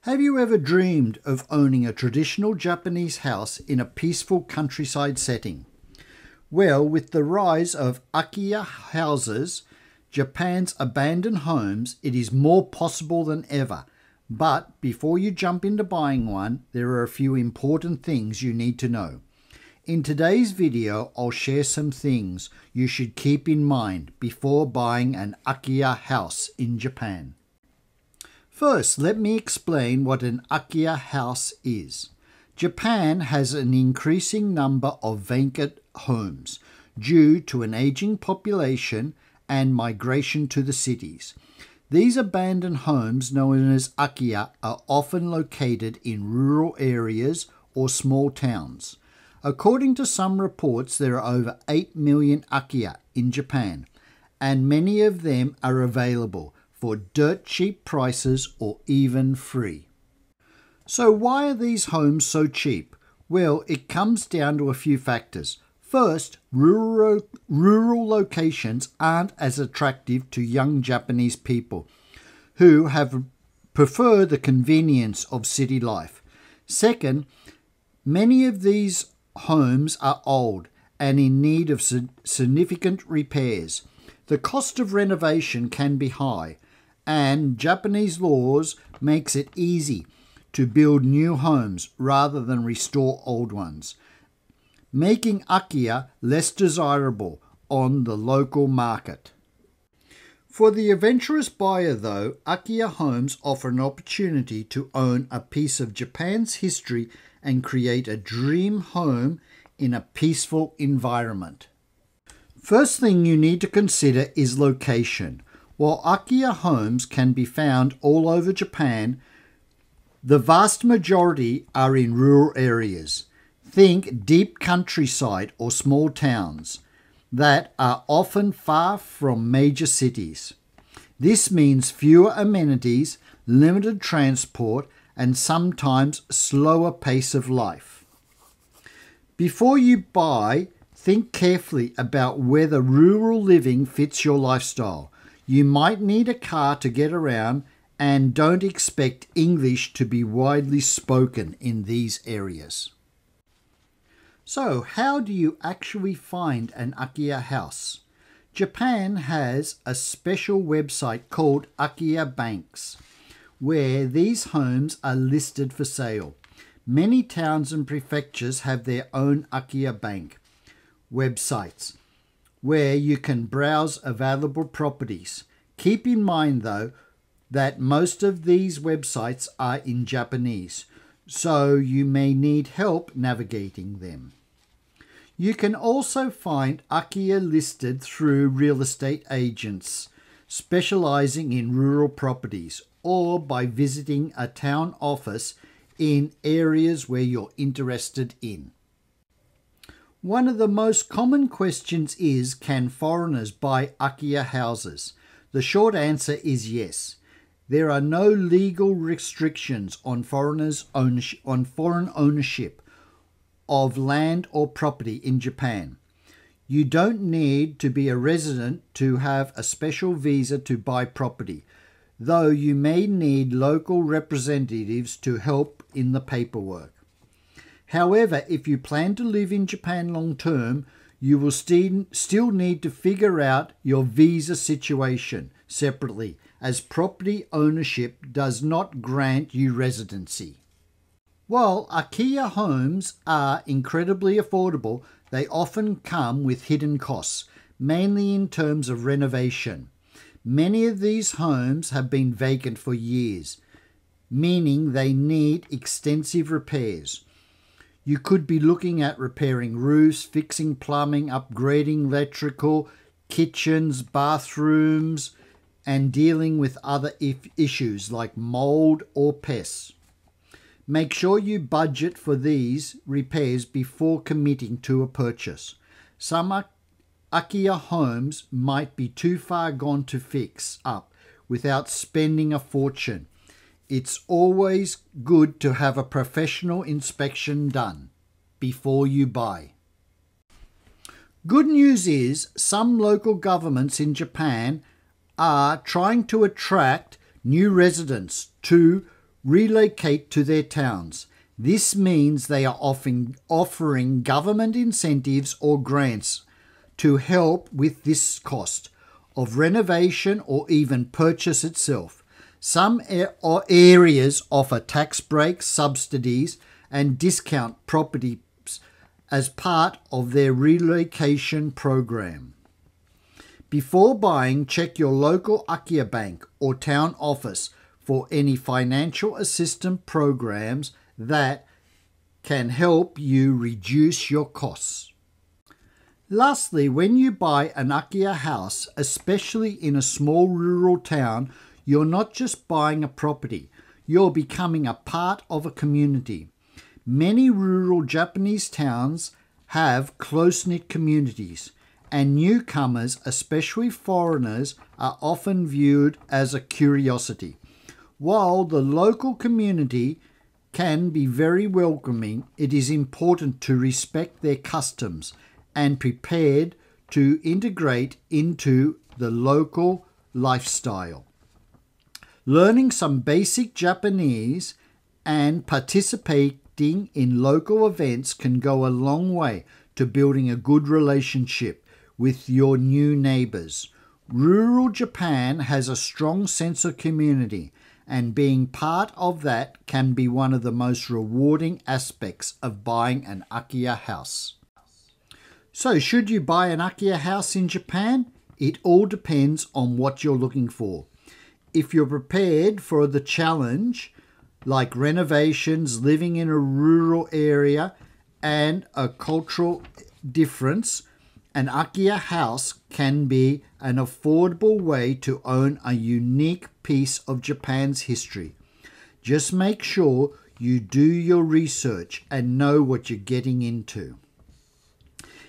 Have you ever dreamed of owning a traditional Japanese house in a peaceful countryside setting? Well, with the rise of Akiya houses, Japan's abandoned homes, it is more possible than ever. But before you jump into buying one, there are a few important things you need to know. In today's video, I'll share some things you should keep in mind before buying an Akiya house in Japan. First, let me explain what an Akiya house is. Japan has an increasing number of vacant homes due to an aging population and migration to the cities. These abandoned homes, known as Akiya, are often located in rural areas or small towns. According to some reports, there are over 8 million Akiya in Japan, and many of them are available for dirt cheap prices or even free. So why are these homes so cheap? Well, it comes down to a few factors. First, rural locations aren't as attractive to young Japanese people who prefer the convenience of city life. Second, many of these homes are old and in need of significant repairs. The cost of renovation can be high, and Japanese laws makes it easy to build new homes rather than restore old ones, making Akiya less desirable on the local market. For the adventurous buyer, though, Akiya homes offer an opportunity to own a piece of Japan's history and create a dream home in a peaceful environment. First thing you need to consider is location. While Akiya homes can be found all over Japan, the vast majority are in rural areas. Think deep countryside or small towns that are often far from major cities. This means fewer amenities, limited transport, and sometimes slower pace of life. Before you buy, think carefully about whether rural living fits your lifestyle. You might need a car to get around, and don't expect English to be widely spoken in these areas. So, how do you actually find an Akiya house? Japan has a special website called Akiya Banks, where these homes are listed for sale. Many towns and prefectures have their own Akiya Bank websites, where you can browse available properties. Keep in mind, though, that most of these websites are in Japanese, so you may need help navigating them. You can also find Akiya listed through real estate agents specializing in rural properties, or by visiting a town office in areas where you're interested in. One of the most common questions is, can foreigners buy Akiya houses? The short answer is yes. There are no legal restrictions on foreign ownership of land or property in Japan. You don't need to be a resident to have a special visa to buy property, though you may need local representatives to help in the paperwork. However, if you plan to live in Japan long term, you will still need to figure out your visa situation separately, as property ownership does not grant you residency. While Akiya homes are incredibly affordable, they often come with hidden costs, mainly in terms of renovation. Many of these homes have been vacant for years, meaning they need extensive repairs. You could be looking at repairing roofs, fixing plumbing, upgrading electrical, kitchens, bathrooms, and dealing with other issues like mold or pests. Make sure you budget for these repairs before committing to a purchase. Some Akiya homes might be too far gone to fix up without spending a fortune. It's always good to have a professional inspection done before you buy. Good news is some local governments in Japan are trying to attract new residents to relocate to their towns. This means they are often offering government incentives or grants to help with this cost of renovation or even purchase itself. Some areas offer tax breaks, subsidies, and discount properties as part of their relocation program. Before buying, check your local Akiya bank or town office for any financial assistance programs that can help you reduce your costs. Lastly, when you buy an Akiya house, especially in a small rural town, you're not just buying a property, you're becoming a part of a community. Many rural Japanese towns have close-knit communities, and newcomers, especially foreigners, are often viewed as a curiosity. While the local community can be very welcoming, it is important to respect their customs and prepared to integrate into the local lifestyle. Learning some basic Japanese and participating in local events can go a long way to building a good relationship with your new neighbors. Rural Japan has a strong sense of community, and being part of that can be one of the most rewarding aspects of buying an Akiya house. So, should you buy an Akiya house in Japan? It all depends on what you're looking for. If you're prepared for the challenge, like renovations, living in a rural area, and a cultural difference, an Akiya house can be an affordable way to own a unique piece of Japan's history. Just make sure you do your research and know what you're getting into.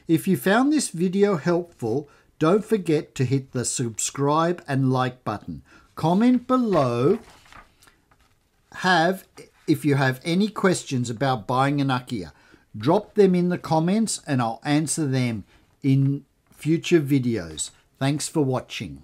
If you found this video helpful, don't forget to hit the subscribe and like button. Comment below if you have any questions about buying an Akiya. Drop them in the comments and I'll answer them in future videos. Thanks for watching.